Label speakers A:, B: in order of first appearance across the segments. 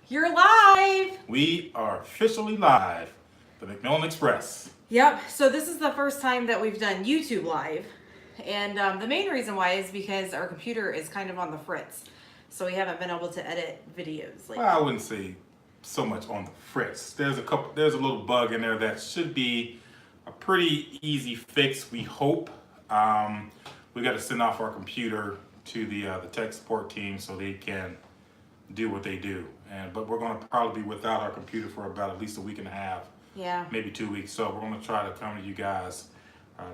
A: You're live!
B: We are officially live. The McMillan Express.
A: Yep, so this is the first time that we've done YouTube Live. And the main reason why is because our computer is kind of on the fritz. So we haven't been able to edit videos lately.
B: Well, I wouldn't say so much on the fritz. There's a little bug in there that should be a pretty easy fix, we hope. We got to send off our computer to the tech support team so they can do what they do. But we're going to probably be without our computer for about at least a week and a half.
A: Yeah.
B: Maybe 2 weeks. So we're going to try to come to you guys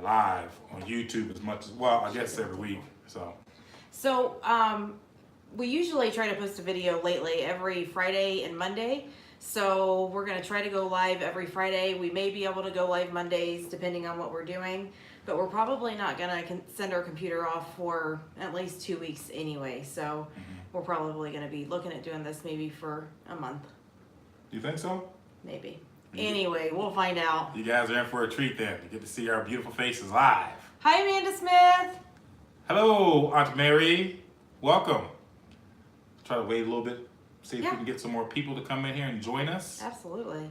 B: live on YouTube as much as, well, I guess every week.
A: So we usually try to post a video lately every Friday and Monday. So we're going to try to go live every Friday. We may be able to go live Mondays depending on what we're doing. But we're probably not going to send our computer off for at least 2 weeks anyway. So we're probably going to be looking at doing this maybe for a month.
B: You think so?
A: Maybe. Anyway, we'll find out.
B: You guys are in for a treat then. You get to see our beautiful faces live.
A: Hi, Amanda Smith.
B: Hello, Aunt Mary. Welcome. Try to wait a little bit, see if we can get some more people to come in here and join us.
A: Absolutely.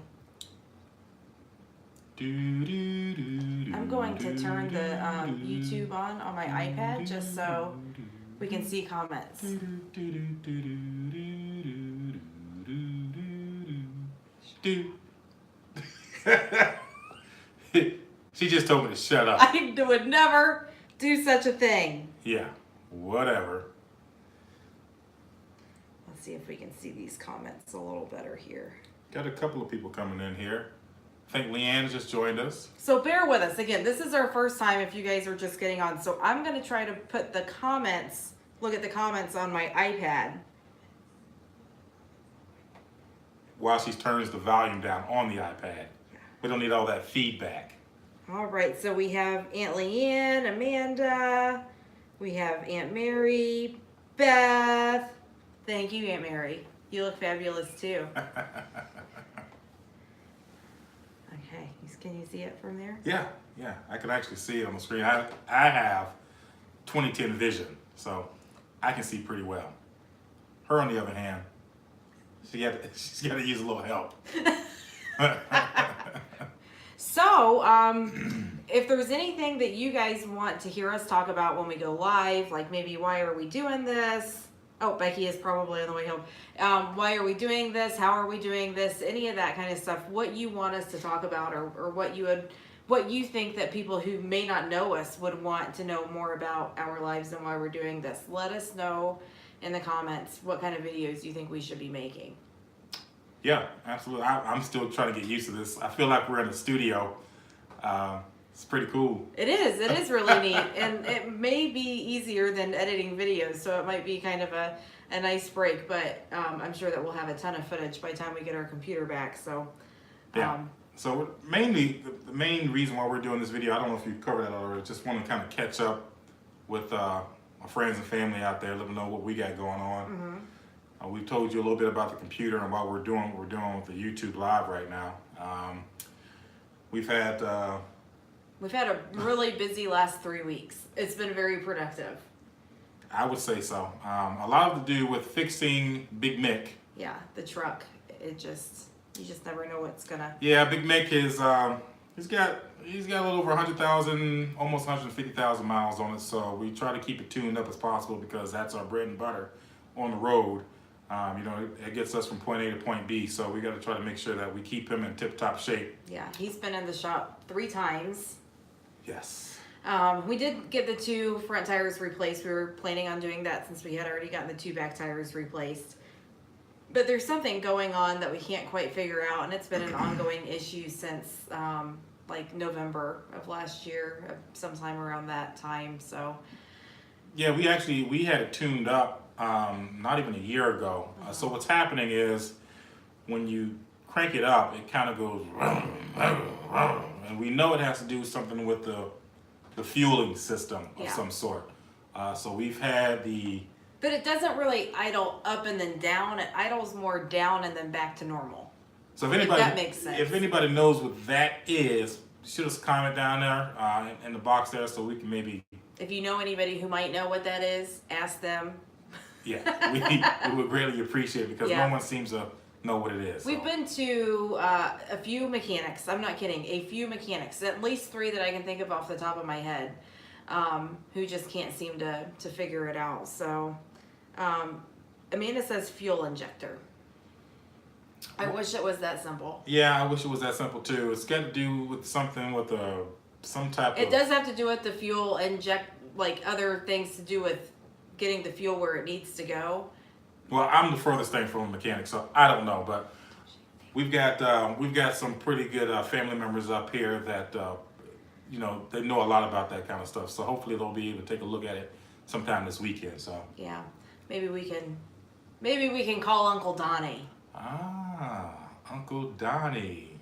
A: I'm going to turn the YouTube on my iPad just so we can see comments.
B: She just told me to shut up.
A: I would never do such a thing.
B: Yeah, whatever.
A: Let's see if we can see these comments a little better here.
B: Got a couple of people coming in here. I think Leanne just joined us.
A: So bear with us. Again, this is our first time if you guys are just getting on. So I'm going to try to put the comments, look at the comments on my iPad.
B: While she turns the volume down on the iPad. We don't need all that feedback.
A: All right, so we have Aunt Leanne, Amanda, we have Aunt Mary, Beth. Thank you, Aunt Mary. You look fabulous too. Okay, can you see it from there?
B: Yeah, I can actually see it on the screen. I have 2010 vision, so I can see pretty well. Her, on the other hand, she's got to use a little help.
A: So, if there's anything that you guys want to hear us talk about when we go live, like maybe why are we doing this? Oh, Becky is probably on the way home. Why are we doing this? How are we doing this? Any of that kind of stuff. What you want us to talk about, or what you think that people who may not know us would want to know more about our lives and why we're doing this. Let us know in the comments what kind of videos you think we should be making.
B: Yeah, absolutely. I'm still trying to get used to this. I feel like we're in a studio. It's pretty cool.
A: It is really neat, and it may be easier than editing videos, so it might be kind of a nice break, but I'm sure that we'll have a ton of footage by the time we get our computer back. So
B: so mainly, the main reason why we're doing this video, I don't know if you covered that already, just want to kind of catch up with my friends and family out there, let them know what we got going on. We've told you a little bit about the computer and what we're doing with the YouTube Live right now. We've had a
A: really busy last 3 weeks. It's been very productive.
B: I would say so. A lot of to do with fixing Big Mick.
A: Yeah, the truck. You just never know what's gonna.
B: Yeah, Big Mick is he's got a little over 100,000, almost 150,000 miles on it. So we try to keep it tuned up as possible because that's our bread and butter on the road. It gets us from point A to point B, so we got to try to make sure that we keep him in tip-top shape.
A: Yeah, he's been in the shop 3 times.
B: Yes.
A: We did get the 2 front tires replaced. We were planning on doing that since we had already gotten the 2 back tires replaced. But there's something going on that we can't quite figure out, and it's been an ongoing issue since like November of last year, sometime around that time. So.
B: Yeah, we had it tuned up not even a year ago. So what's happening is when you crank it up, it kind of goes vroom, vroom, vroom. And we know it has to do something with the fueling system of some sort. So we've had
A: But it doesn't really idle up and then down. It idles more down and then back to normal.
B: So if anybody,
A: that makes sense.
B: If anybody knows what that is, shoot us a comment down there in the box there so we can maybe.
A: If you know anybody who might know what that is, ask them.
B: Yeah, we would greatly appreciate it because
A: Yeah.
B: no one seems to know what it is.
A: We've
B: so.
A: been to a few mechanics. I'm not kidding. A few mechanics, at least 3 that I can think of off the top of my head, who just can't seem to figure it out. So, Amanda says fuel injector. I wish it was that simple.
B: Yeah, I wish it was that simple too. It's got to do with something with some type of.
A: It does have to do with the fuel inject, like other things to do with getting the fuel where it needs to go.
B: Well, I'm the furthest thing from a mechanic, so I don't know. But we've got some pretty good family members up here that they know a lot about that kind of stuff. So hopefully they'll be able to take a look at it sometime this weekend. So
A: Yeah, maybe we can call Uncle Donnie.
B: Uncle Donnie.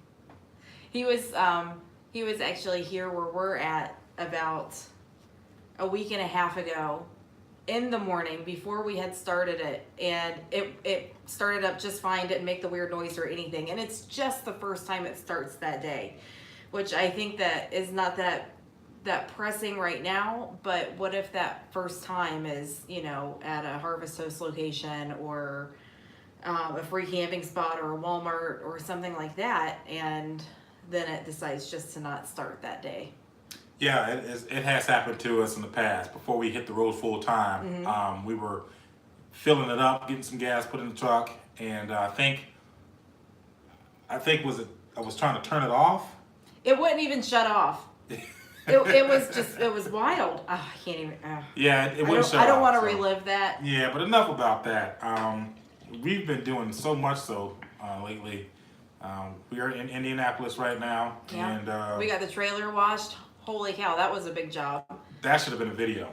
A: He was actually here where we're at about a week and a half ago in the morning before we had started it, and it started up just fine, didn't make the weird noise or anything, and it's just the first time it starts that day, which I think that is not that pressing right now, but what if that first time is at a Harvest Host location or a free camping spot or a Walmart or something like that, and then it decides just to not start that day.
B: Yeah, it has happened to us in the past. Before we hit the road full time, we were filling it up, getting some gas put in the truck, and I think I was trying to turn it off.
A: It wouldn't even shut off. It was wild. Oh, I can't even.
B: Yeah, it wouldn't shut off.
A: I don't want to
B: so.
A: relive that.
B: Yeah, but enough about that. We've been doing so much so lately. We are in Indianapolis right now,
A: Yeah.
B: and
A: We got the trailer washed. Holy cow, that was a big job.
B: that should have been a video.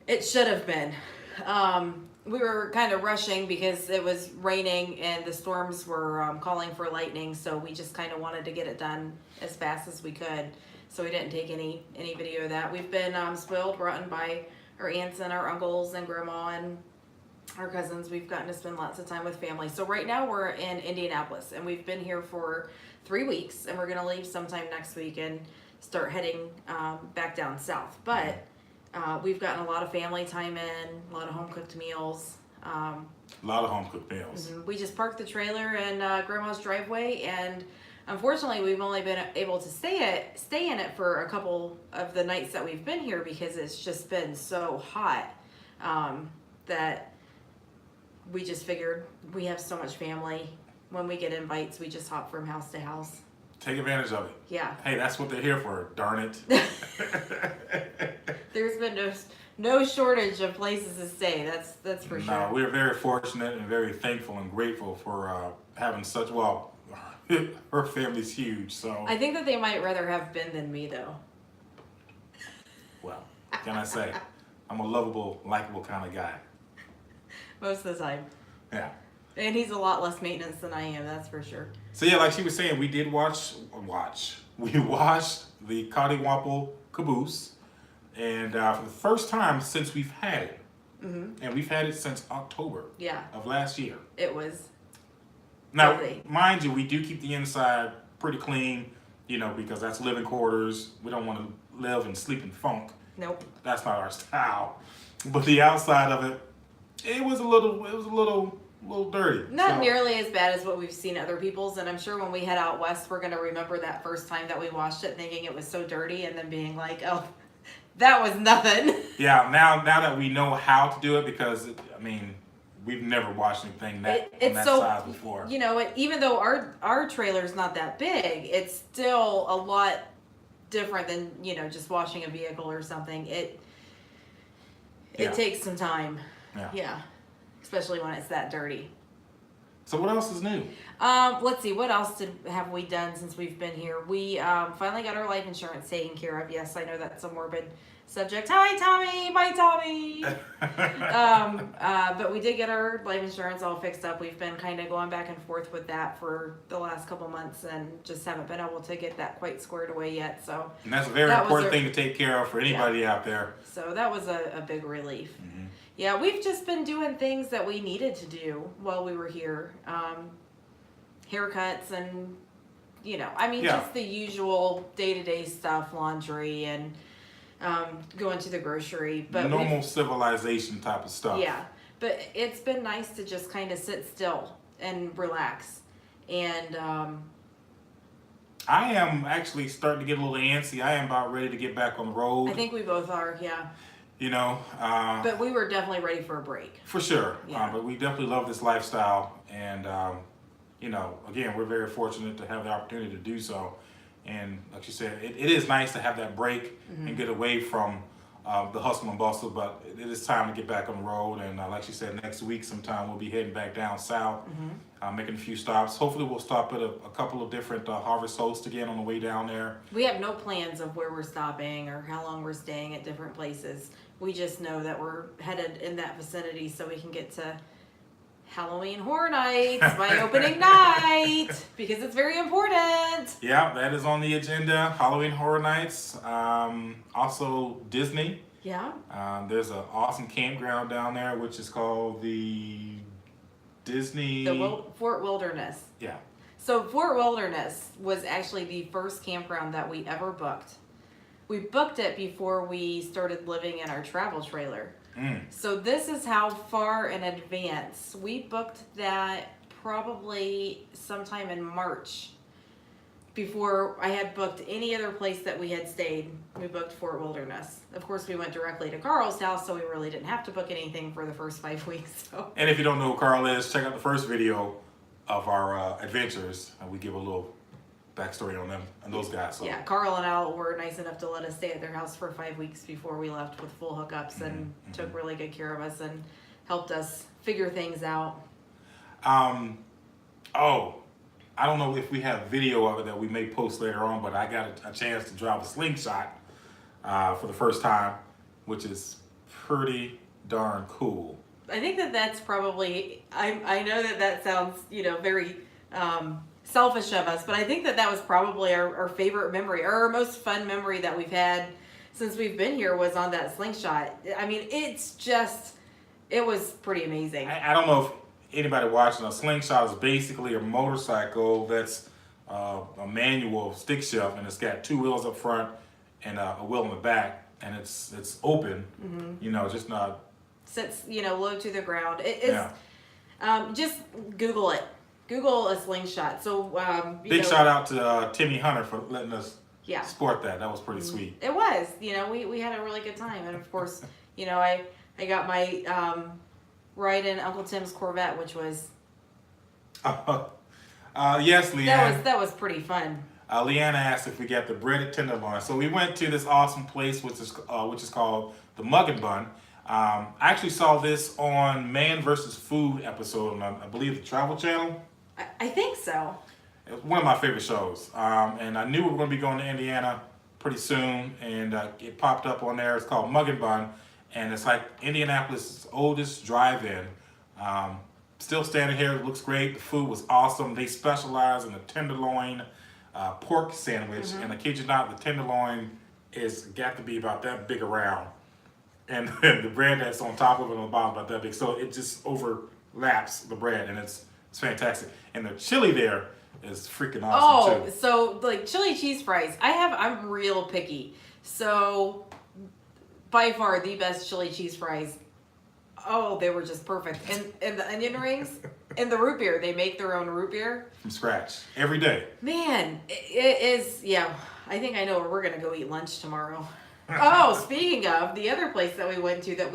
A: It should have been. We were kind of rushing because it was raining and the storms were calling for lightning, so we just kind of wanted to get it done as fast as we could. So we didn't take any video of that. We've been spoiled rotten by our aunts and our uncles and grandma and our cousins. We've gotten to spend lots of time with family. So right now we're in Indianapolis, and we've been here for 3 weeks, and we're going to leave sometime next week and start heading back down south. But we've gotten a lot of family time in, a lot of home cooked meals.
B: A lot of home cooked meals.
A: We just parked the trailer in Grandma's driveway, and unfortunately we've only been able to stay in it for a couple of the nights that we've been here because it's just been so hot that we just figured we have so much family. When we get invites, we just hop from house to house.
B: Take advantage of it.
A: Yeah.
B: Hey, that's what they're here for, darn it.
A: There's been no shortage of places to stay. That's for sure.
B: No, we're very fortunate and very thankful and grateful for having such. Well, her family's huge, so.
A: I think that they might rather have Ben than me, though.
B: Well, can I say, I'm a lovable, likable kind of guy.
A: Most of the time.
B: Yeah.
A: And he's a lot less maintenance than I am, that's for sure.
B: So yeah, like she was saying, we did watch. We watched the Cottywample caboose, and for the first time since we've had it, and we've had it since October of last year.
A: It was.
B: Now,
A: lovely.
B: mind you, we do keep the inside pretty clean, because that's living quarters. We don't want to live and sleep in funk.
A: Nope.
B: That's not our style. But the outside of it, it was a little dirty.
A: Not nearly as bad as what we've seen other people's, and I'm sure when we head out west, we're gonna remember that first time that we washed it, thinking it was so dirty, and then being like, "Oh, that was nothing."
B: Yeah. Now that we know how to do it, because we've never washed anything on that size before.
A: Even though our trailer's not that big, it's still a lot different than just washing a vehicle or something. It takes some time. Yeah. Especially when it's that dirty.
B: So what else is new?
A: Let's see. What else have we done since we've been here? We finally got our life insurance taken care of. Yes, I know that's a morbid subject. Hi, Tommy. Bye, Tommy. But we did get our life insurance all fixed up. We've been kind of going back and forth with that for the last couple months and just haven't been able to get that quite squared away yet. So
B: and that's a very important thing to take care of for anybody out there.
A: So that was a big relief. Yeah, we've just been doing things that we needed to do while we were here. Haircuts and, just the usual day-to-day stuff, laundry and going to the grocery. But
B: normal civilization type of stuff.
A: Yeah. But it's been nice to just kind of sit still and relax. And
B: I am actually starting to get a little antsy. I am about ready to get back on the road.
A: I think we both are, yeah.
B: You know,
A: But we were definitely ready for a break.
B: for sure.
A: Yeah.
B: But we definitely love this lifestyle, and you know, again, we're very fortunate to have the opportunity to do so. And like you said, it is nice to have that break and get away from the hustle and bustle. But it is time to get back on the road. And like you said, next week sometime we'll be heading back down south, making a few stops. Hopefully, we'll stop at a couple of different Harvest Hosts again on the way down there.
A: We have no plans of where we're stopping or how long we're staying at different places. We just know that we're headed in that vicinity so we can get to Halloween Horror Nights by opening night because it's very important.
B: Yeah, that is on the agenda. Halloween Horror Nights. Also Disney.
A: Yeah.
B: There's an awesome campground down there, which is called the Disney.
A: Fort Wilderness.
B: Yeah.
A: So Fort Wilderness was actually the first campground that we ever booked. We booked it before we started living in our travel trailer. So this is how far in advance. We booked that probably sometime in March. Before I had booked any other place that we had stayed, we booked Fort Wilderness. Of course, we went directly to Carl's house, so we really didn't have to book anything for the first 5 weeks. So.
B: And if you don't know who Carl is, check out the first video of our adventures, and we give a little backstory on them and those guys. So.
A: Yeah, Carl and Al were nice enough to let us stay at their house for 5 weeks before we left with full hookups and took really good care of us and helped us figure things out.
B: Oh, I don't know if we have video of it that we may post later on, but I got a chance to drive a slingshot for the first time, which is pretty darn cool.
A: I think that's probably, I know that sounds, very selfish of us, but I think that was probably our favorite memory, or our most fun memory that we've had since we've been here was on that slingshot. I mean, it was pretty amazing.
B: I don't know if anybody watching, a slingshot is basically a motorcycle that's a manual stick shift, and it's got 2 wheels up front and a wheel in the back, and it's open, just not...
A: Sits, low to the ground. Just Google it. Google a slingshot. So
B: big shout out to Timmy Hunter for letting us
A: yeah.
B: sport that. That was pretty sweet.
A: It was. We had a really good time, and of course, I got my ride in Uncle Tim's Corvette, which was
B: yes, Leanne.
A: That was pretty fun.
B: Leanna asked if we got the breaded tenderloin. So we went to this awesome place, which is called the Mug and Bun. I actually saw this on Man vs. Food episode on, I believe, the Travel Channel.
A: I think so.
B: It was one of my favorite shows. And I knew we were going to be going to Indiana pretty soon, and it popped up on there. It's called Mug and Bun, and it's like Indianapolis' oldest drive-in. Still standing here. It looks great. The food was awesome. They specialize in the tenderloin pork sandwich, and I kid you not, the tenderloin is got to be about that big around. And the bread that's on top of it on the bottom about that big. So it just overlaps the bread, and it's fantastic. And the chili there is freaking awesome too.
A: So like chili cheese fries. I'm real picky. So by far the best chili cheese fries. Oh, they were just perfect. And the onion rings and the root beer. They make their own root beer.
B: From scratch. Every day.
A: Man, it is, yeah. I think I know where we're going to go eat lunch tomorrow. Oh, speaking of, the other place that we went to that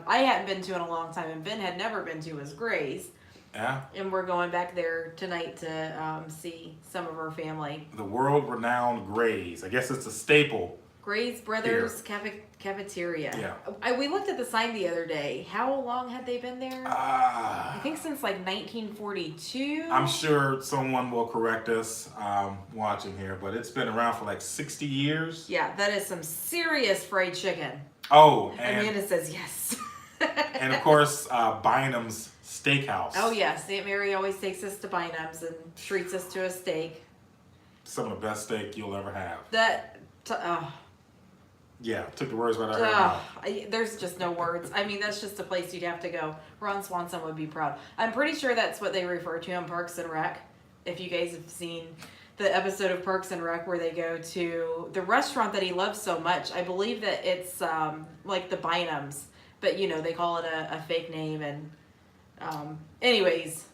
A: I hadn't been to in a long time and Ben had never been to was Gray's.
B: Yeah.
A: And we're going back there tonight to see some of our family.
B: The world-renowned Gray's. I guess it's a staple.
A: Gray's Brothers Cafeteria.
B: Yeah.
A: We looked at the sign the other day. How long had they been there? I think since like 1942.
B: I'm sure someone will correct us watching here, but it's been around for like 60 years.
A: Yeah, that is some serious fried chicken.
B: Oh, and
A: Amanda says yes.
B: and of course, Bynum's Steakhouse.
A: Oh yes, Aunt Mary always takes us to Bynum's and treats us to a steak.
B: Some of the best steak you'll ever have. Yeah, took the words right out of her mouth.
A: There's just no words. I mean, that's just a place you'd have to go. Ron Swanson would be proud. I'm pretty sure that's what they refer to on Parks and Rec. If you guys have seen the episode of Parks and Rec where they go to the restaurant that he loves so much, I believe that it's like the Bynum's. but you know, they call it a fake name. And anyways,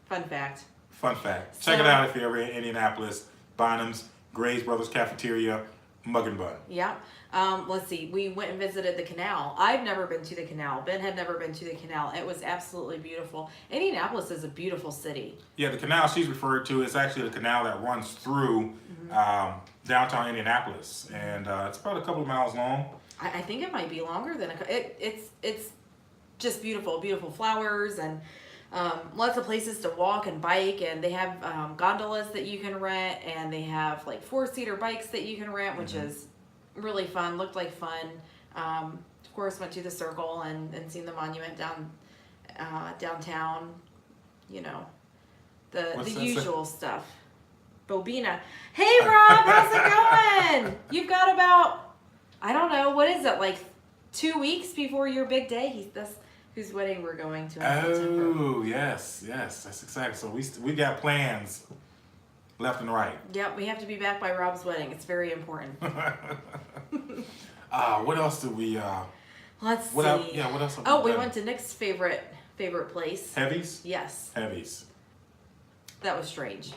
A: fun fact.
B: Fun fact. Check it out if you're ever in Indianapolis. Bynum's, Gray's Brothers Cafeteria, Mug and Bun.
A: Yeah. Let's see. We went and visited the canal. I've never been to the canal. Ben had never been to the canal. It was absolutely beautiful. Indianapolis is a beautiful city.
B: Yeah, the canal she's referred to is actually the canal that runs through downtown Indianapolis, and it's about a couple of miles long.
A: I think it might be longer than it's just beautiful, beautiful flowers and lots of places to walk and bike, and they have gondolas that you can rent, and they have like 4-seater bikes that you can rent, which is really fun. Looked like fun. Of course, went to the Circle and seen the monument downtown. You know, the usual stuff. Bobina. Hey Rob, how's it going? You've got about, I don't know, what is it, like 2 weeks before your big day? That's whose wedding we're going to in September.
B: Oh, yes, that's exciting. So we got plans left and right.
A: Yep, we have to be back by Rob's wedding. It's very important.
B: What else did we?
A: Let's see.
B: What else?
A: We went to Nick's favorite place.
B: Heavies.
A: Yes.
B: Heavies.
A: That was strange.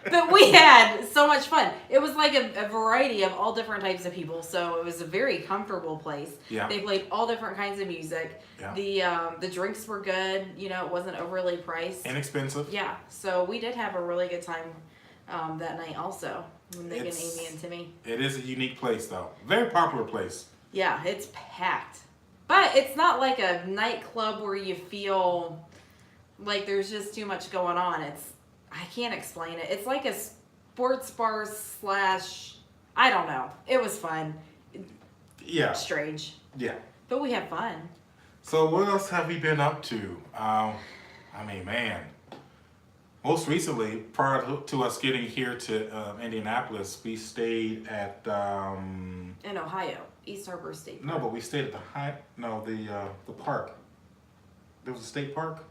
A: But we had so much fun. It was like a variety of all different types of people, so it was a very comfortable place.
B: Yeah.
A: They played all different kinds of music.
B: Yeah.
A: The drinks were good. You know, it wasn't overly priced.
B: Inexpensive.
A: Yeah. So we did have a really good time that night also. When Nick and Amy and Timmy.
B: It is a unique place, though. Very popular place.
A: Yeah, it's packed. But it's not like a nightclub where you feel like there's just too much going on. I can't explain it. It's like a sports bar / I don't know. It was fun.
B: Yeah.
A: Strange.
B: Yeah.
A: But we had fun.
B: So what else have we been up to? I mean, man. Most recently, prior to us getting here to Indianapolis, we stayed at
A: in Ohio, East Harbor State Park.
B: No, but we stayed at the park. There was a state park.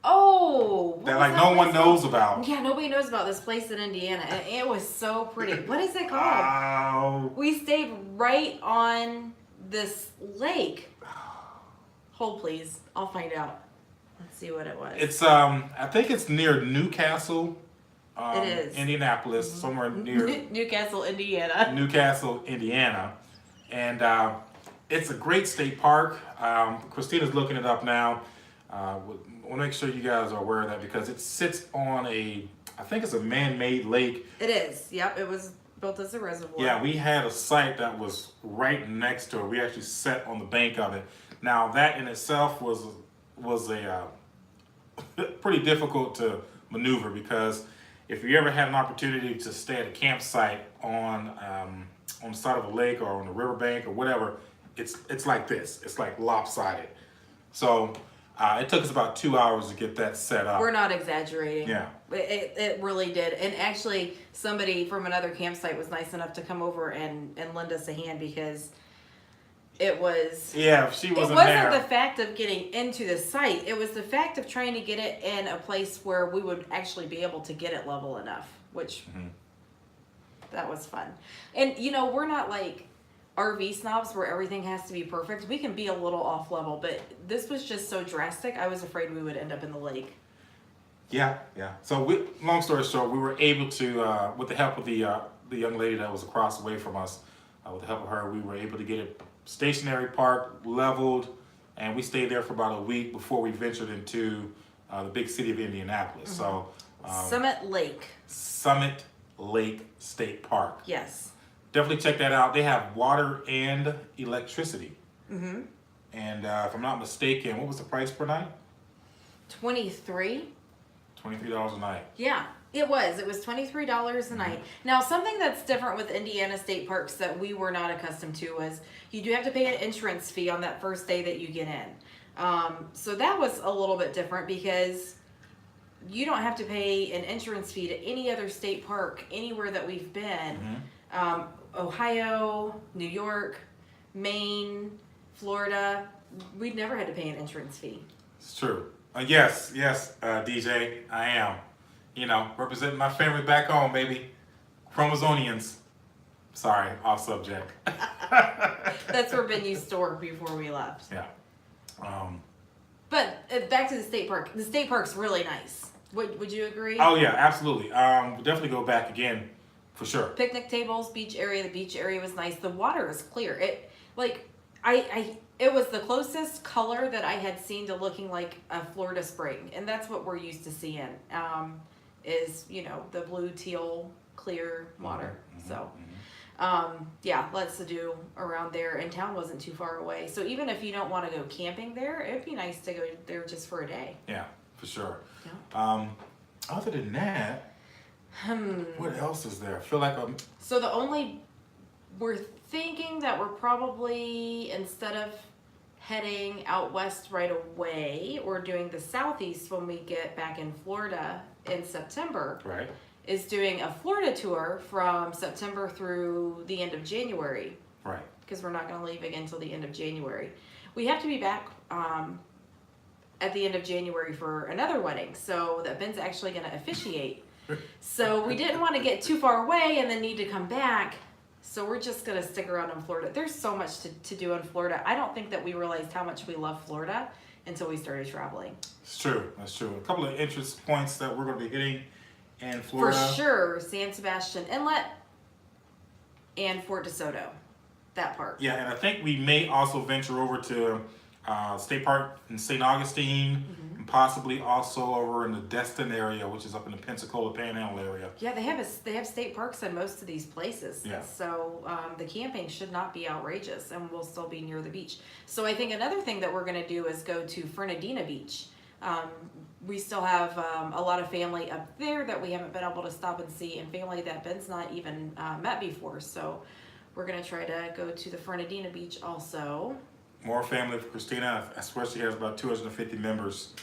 A: Oh,
B: that like no one knows about.
A: Yeah, nobody knows about this place in Indiana, and it was so pretty. What is it called? We stayed right on this lake. Hold please, I'll find out. Let's see what it was.
B: It's I think it's near Newcastle.
A: It is
B: Indianapolis, somewhere near
A: Newcastle, Indiana.
B: Newcastle, Indiana, and it's a great state park. Christina's looking it up now. We'll make sure you guys are aware of that because it sits on I think it's a man-made lake.
A: It is. Yep, it was built as a reservoir.
B: Yeah, we had a site that was right next to it. We actually sat on the bank of it. Now that in itself was a pretty difficult to maneuver because if you ever had an opportunity to stay at a campsite on the side of a lake or on a riverbank or whatever, it's like this. It's like lopsided. So it took us about 2 hours to get that set up.
A: We're not exaggerating.
B: Yeah.
A: It really did. And actually, somebody from another campsite was nice enough to come over and lend us a hand because it was...
B: Yeah, she wasn't
A: there.
B: there.
A: It wasn't the fact of getting into the site. It was the fact of trying to get it in a place where we would actually be able to get it level enough, which that was fun. And, you know, we're not like RV snobs where everything has to be perfect. We can be a little off level, but this was just so drastic. I was afraid we would end up in the lake.
B: Yeah. So, long story short, we were able to, with the help of the young lady that was across the way from us, with the help of her, we were able to get it stationary park, leveled, and we stayed there for about a week before we ventured into the big city of Indianapolis. So,
A: Summit Lake
B: State Park.
A: Yes.
B: Definitely check that out. They have water and electricity.
A: Mm-hmm.
B: And if I'm not mistaken, what was the price per night?
A: $23
B: a night.
A: Yeah, it was. It was $23 a night. Now, something that's different with Indiana state parks that we were not accustomed to was you do have to pay an entrance fee on that first day that you get in. So that was a little bit different because you don't have to pay an entrance fee to any other state park anywhere that we've been. Ohio, New York, Maine, Florida, we've never had to pay an entrance fee.
B: It's true. Yes, DJ, I am. You know, representing my family back home, baby. Chromosonians. Sorry, off subject.
A: That's where Ben used to work before we left.
B: Yeah.
A: But back to the state park. The state park's really nice. Would you agree?
B: Oh yeah, absolutely. We'll definitely go back again, for sure.
A: Picnic tables, beach area. The beach area was nice. The water is clear. It was the closest color that I had seen to looking like a Florida spring, and that's what we're used to seeing. Is the blue, teal, clear water. So. Yeah, lots to do around there, and town wasn't too far away. So even if you don't want to go camping there, it'd be nice to go there just for a day.
B: Yeah, for sure.
A: Yeah.
B: Other than that, what else is there? I feel like
A: So we're thinking that we're probably, instead of heading out west right away, or doing the southeast when we get back in Florida in September.
B: Right.
A: Is doing a Florida tour from September through the end of January.
B: Right.
A: Because we're not going to leave again until the end of January. We have to be back at the end of January for another wedding, so that Ben's actually going to officiate. So we didn't want to get too far away and then need to come back. So we're just going to stick around in Florida. There's so much to do in Florida. I don't think that we realized how much we love Florida until we started traveling.
B: It's true. That's true. A couple of interest points that we're going to be hitting in Florida.
A: For sure, San Sebastian Inlet and Fort DeSoto, that part.
B: Yeah, and I think we may also venture over to State Park in St. Augustine, and possibly also over in the Destin area, which is up in the Pensacola Panhandle area.
A: Yeah, they have state parks in most of these places.
B: Yeah.
A: So the camping should not be outrageous, and we'll still be near the beach. So I think another thing that we're going to do is go to Fernandina Beach. We still have a lot of family up there that we haven't been able to stop and see, and family that Ben's not even met before. So we're going to try to go to the Fernandina Beach also.
B: More family for Christina. I swear she has about 250 members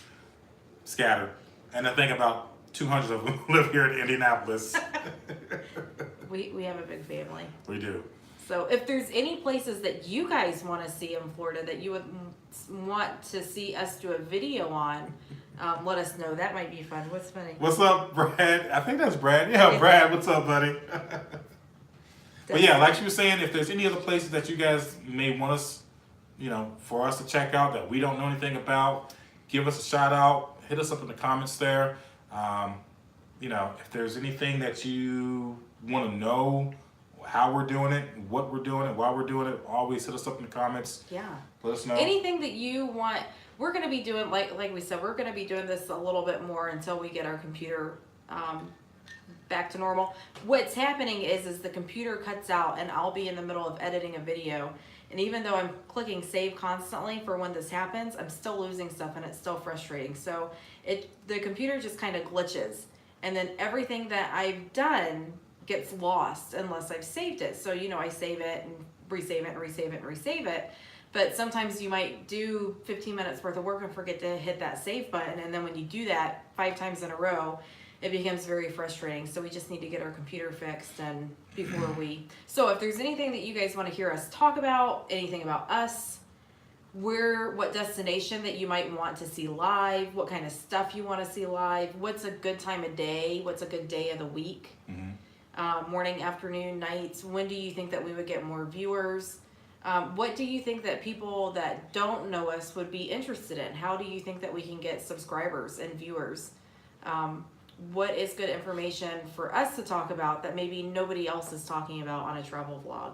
B: scattered. And I think about 200 of them live here in Indianapolis.
A: We have a big family.
B: We do.
A: So if there's any places that you guys want to see in Florida that you would want to see us do a video on, let us know. That might be fun. What's funny?
B: What's up, Brad? I think that's Brad. Yeah, Brad, what's up, buddy? But yeah, like she was saying, if there's any other places that you guys may want us, for us to check out that we don't know anything about, give us a shout out. Hit us up in the comments there. If there's anything that you want to know, how we're doing it, what we're doing it, why we're doing it, always hit us up in the comments.
A: Yeah.
B: Let us know.
A: Anything that you want. We're going to be doing, like we said, we're going to be doing this a little bit more until we get our computer back to normal. What's happening is the computer cuts out, and I'll be in the middle of editing a video. And even though I'm clicking save constantly for when this happens, I'm still losing stuff, and it's still frustrating. So the computer just kind of glitches. And then everything that I've done gets lost unless I've saved it. So, I save it and resave it and resave it and resave it. But sometimes you might do 15 minutes worth of work and forget to hit that save button. And then when you do that 5 times in a row, it becomes very frustrating. So we just need to get our computer fixed and before so if there's anything that you guys want to hear us talk about, anything about us, what destination that you might want to see live, what kind of stuff you want to see live, what's a good time of day, what's a good day of the week, morning, afternoon, nights, when do you think that we would get more viewers? What do you think that people that don't know us would be interested in? How do you think that we can get subscribers and viewers? What is good information for us to talk about that maybe nobody else is talking about on a travel vlog?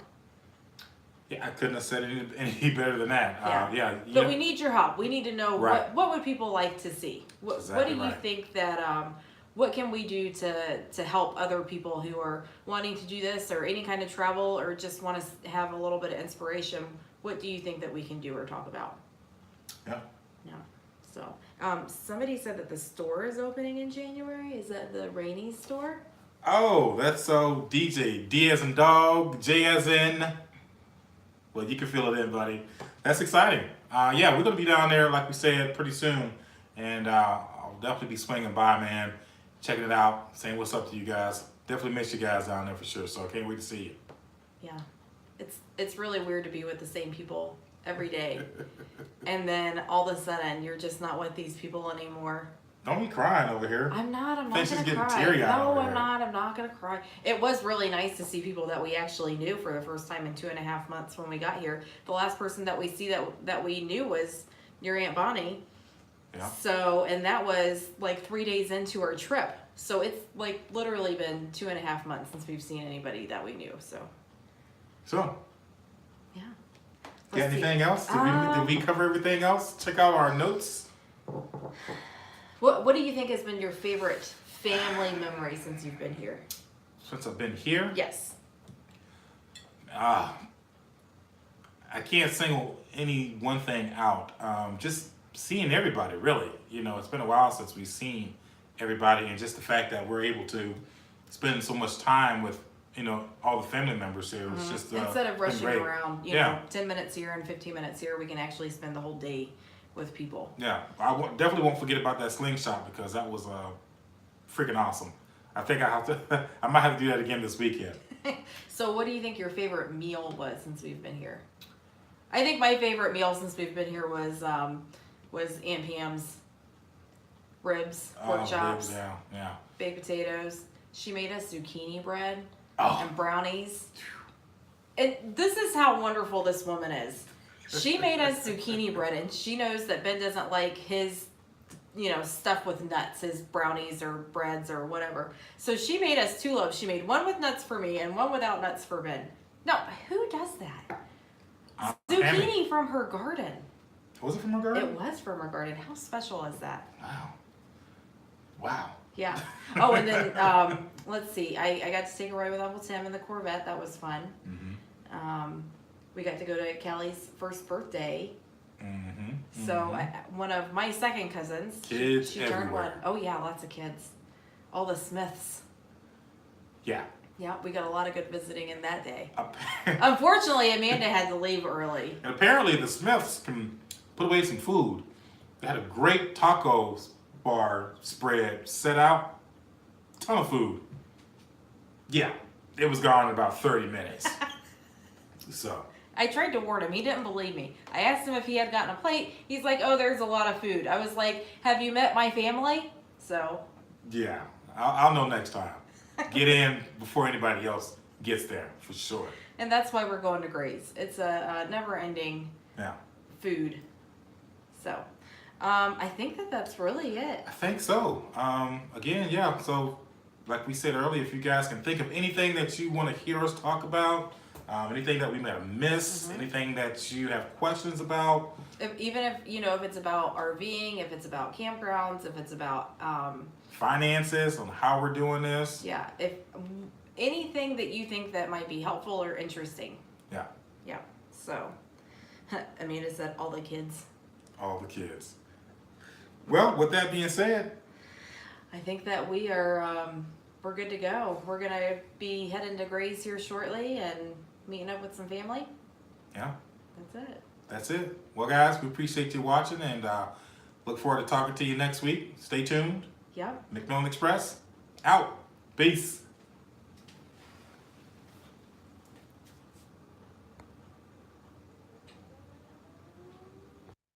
B: Yeah, I couldn't have said it any better than that.
A: But we need your help. We need to know what would people like to see? What do you think that, what can we do to help other people who are wanting to do this or any kind of travel or just want to have a little bit of inspiration? What do you think that we can do or talk about?
B: Yeah.
A: So, somebody said that the store is opening in January. Is that the Rainey store?
B: Oh, that's so DJ. D as in dog, J as in. Well, you can feel it in, buddy. That's exciting. We're going to be down there, like we said, pretty soon. And I'll definitely be swinging by, man. Checking it out, saying what's up to you guys. Definitely miss you guys down there for sure. So I can't wait to see you.
A: Yeah. It's really weird to be with the same people every day. And then all of a sudden, you're just not with these people anymore.
B: Don't be crying over here.
A: I'm not
B: Face is
A: gonna
B: getting
A: cry.
B: teary-eyed
A: No,
B: over
A: I'm
B: here.
A: not. I'm not gonna cry. It was really nice to see people that we actually knew for the first time in 2.5 months when we got here. The last person that we see that we knew was your Aunt Bonnie.
B: Yeah.
A: So, and that was like 3 days into our trip. So it's like literally been 2.5 months since we've seen anybody that we knew. So,
B: So,
A: yeah.
B: got
A: Let's see.
B: anything else? Did we cover everything else? Check out our notes.
A: What do you think has been your favorite family memory since you've been here?
B: Since I've been here,
A: Yes.
B: I can't single any one thing out. Just seeing everybody, really. You know, it's been a while since we've seen everybody, and just the fact that we're able to spend so much time with, you know, all the family members here. It's just
A: Instead of
B: been
A: rushing
B: great.
A: around, you know, 10 minutes here and 15 minutes here, we can actually spend the whole day with people.
B: Yeah, definitely won't forget about that slingshot because that was freaking awesome. I think I might have to do that again this weekend.
A: So what do you think your favorite meal was since we've been here? I think my favorite meal since we've been here was Aunt Pam's ribs, pork chops,
B: Ribs, yeah.
A: baked potatoes. She made us zucchini bread
B: Oh.
A: and brownies. And this is how wonderful this woman is. She made us zucchini bread, and she knows that Ben doesn't like his, you know, stuff with nuts, his brownies or breads or whatever. So she made us 2 loaves. She made one with nuts for me and one without nuts for Ben. No, who does that? Zucchini from her garden.
B: Was it from her garden?
A: It was from her garden. How special is that?
B: Wow.
A: Yeah. Oh, and then let's see. I got to take a ride with Uncle Tim in the Corvette. That was fun. We got to go to Kelly's first birthday. So one of my second cousins,
B: Kids
A: she turned
B: everywhere.
A: 1. Oh yeah, lots of kids. All the Smiths.
B: Yeah.
A: Yeah, we got a lot of good visiting in that day.
B: And
A: Unfortunately, Amanda had to leave early.
B: apparently the Smiths can put away some food. They had a great taco bar spread set out. Ton of food. Yeah. It was gone in about 30 minutes. So.
A: I tried to warn him. He didn't believe me. I asked him if he had gotten a plate. He's like, oh, there's a lot of food. I was like, have you met my family? So.
B: Yeah. I'll know next time. Get in before anybody else gets there, for sure.
A: And that's why we're going to Gray's. It's a never-ending food. So, I think that's really it.
B: I think so. Again, yeah. So, like we said earlier, if you guys can think of anything that you want to hear us talk about, anything that we may have missed, anything that you have questions about.
A: Even if, you know, if it's about RVing, if it's about campgrounds, if it's about...
B: finances, on how we're doing this.
A: Yeah, if anything that you think that might be helpful or interesting.
B: Yeah.
A: Yeah, so, Amanda said all the kids.
B: All the kids. Well, with that being said,
A: I think that we are, we're good to go. We're going to be heading to Gray's here shortly and meeting up with some family.
B: yeah,
A: That's it.
B: that's it. Well, guys, we appreciate you watching and look forward to talking to you next week. Stay tuned.
A: Yep.
B: McMillan Express, out. Peace.